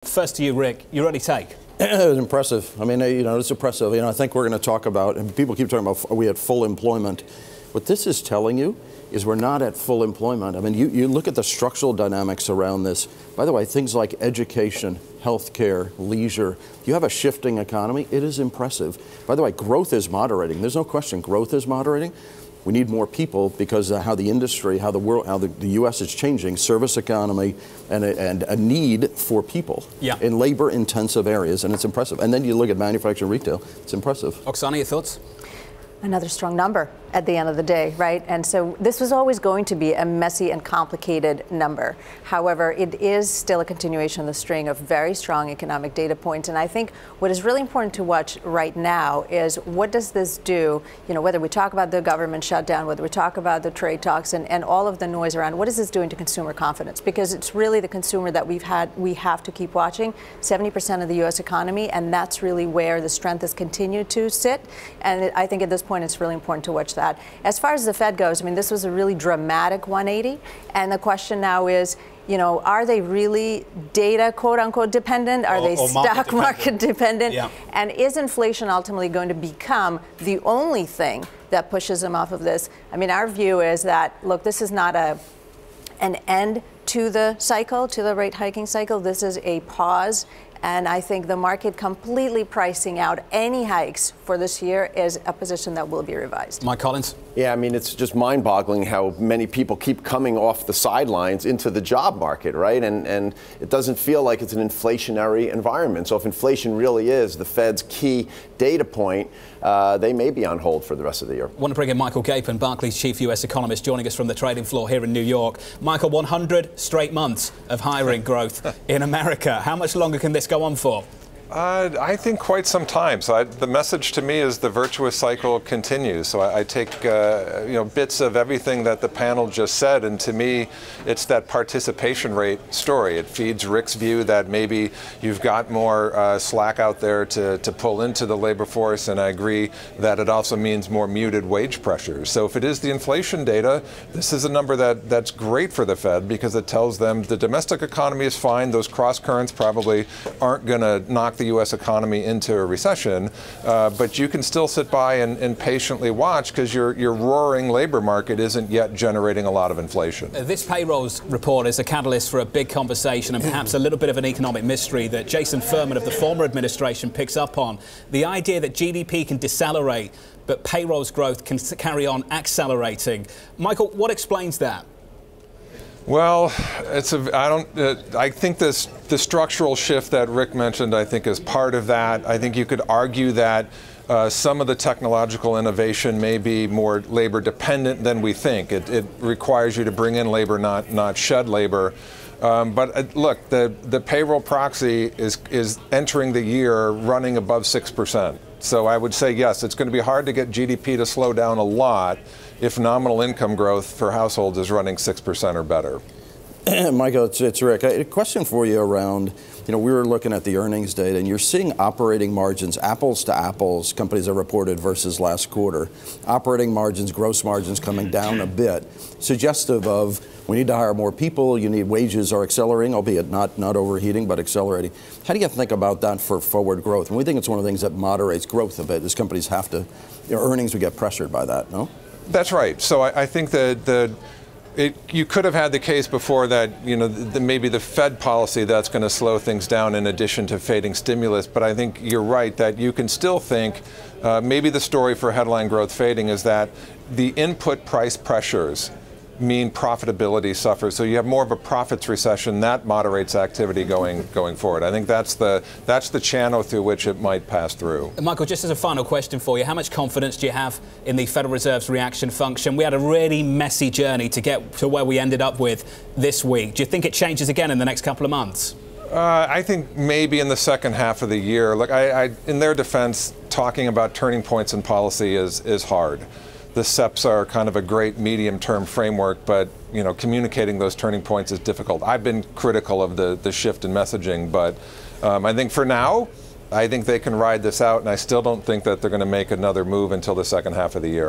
First to you, Rick. Your early take. It was impressive. I mean, it's impressive. I think we're going to talk about, and people keep talking about, are we at full employment? What this is telling you is we're not at full employment. I mean, you look at the structural dynamics around this. By the way, things like education, healthcare, leisure, you have a shifting economy. It is impressive. By the way, growth is moderating. There's no question growth is moderating. We need more people because how the industry, how the world, how the U.S. is changing, service economy, and a need for people in labor-intensive areas, and it's impressive. And then you look at manufacturing retail, it's impressive. Oksana, your thoughts? Another strong number at the end of the day, right? And so this was always going to be a messy and complicated number. However, it is still a continuation of the string of very strong economic data points. And I think what is really important to watch right now is what does this do, whether we talk about the government shutdown, whether we talk about the trade talks and all of the noise around, what is this doing to consumer confidence? Because it's really the consumer that we have to keep watching, 70% of the U.S. economy, and that's really where the strength has continued to sit. And I think at this point, it's really important to watch that. As far as the Fed goes, I mean, this was a really dramatic 180. And the question now is, are they really data, quote unquote, dependent? Are they stock market dependent? Yeah. And is inflation ultimately going to become the only thing that pushes them off of this? I mean, our view is that, look, this is not an end to the cycle, to the rate hiking cycle. This is a pause. And I think the market completely pricing out any hikes for this year is a position that will be revised. Mike Collins? Yeah, I mean, it's just mind-boggling how many people keep coming off the sidelines into the job market, right? And it doesn't feel like it's an inflationary environment. So if inflation really is the Fed's key data point, they may be on hold for the rest of the year. I want to bring in Michael Gapen, Barclays chief U.S. economist, joining us from the trading floor here in New York. Michael, 100 straight months of hiring growth in America. How much longer can this go on for? I think quite some time. So the message to me is the virtuous cycle continues. So I take bits of everything that the panel just said, and to me, it's that participation rate story. It feeds Rick's view that maybe you've got more slack out there to pull into the labor force, and I agree that it also means more muted wage pressures. So if it is the inflation data, this is a number that's great for the Fed because it tells them the domestic economy is fine. Those cross currents probably aren't going to knock the U.S. economy into a recession, but you can still sit by and patiently watch because your roaring labor market isn't yet generating a lot of inflation. This payrolls report is a catalyst for a big conversation and perhaps a little bit of an economic mystery that Jason Furman of the former administration picks up on. The idea that GDP can decelerate, but payrolls growth can carry on accelerating. Michael, what explains that? Well, I think the structural shift that Rick mentioned, I think, is part of that. I think you could argue that some of the technological innovation may be more labor dependent than we think. It requires you to bring in labor, not shed labor. But look, the payroll proxy is entering the year running above 6%. So I would say, yes, it's going to be hard to get GDP to slow down a lot if nominal income growth for households is running 6% or better. Michael, it's Rick. A question for you around, we were looking at the earnings data, and you're seeing operating margins, apples to apples, companies have reported versus last quarter. Operating margins, gross margins coming down a bit, suggestive of we need to hire more people, you need wages are accelerating, albeit not overheating, but accelerating. How do you think about that for forward growth? And we think it's one of the things that moderates growth a bit. As companies have to, earnings would get pressured by that, no? That's right. So I think that you could have had the case before that, maybe the Fed policy that's going to slow things down in addition to fading stimulus. But I think you're right that you can still think maybe the story for headline growth fading is that the input price pressures mean profitability suffers. So you have more of a profits recession that moderates activity going forward. I think that's the channel through which it might pass through. Michael, just as a final question for you, how much confidence do you have in the Federal Reserve's reaction function? We had a really messy journey to get to where we ended up with this week. Do you think it changes again in the next couple of months? I think maybe in the second half of the year. Look, in their defense, talking about turning points in policy is hard. The SEPs are kind of a great medium-term framework, but communicating those turning points is difficult. I've been critical of the shift in messaging, but I think for now, I think they can ride this out, and I still don't think that they're going to make another move until the second half of the year.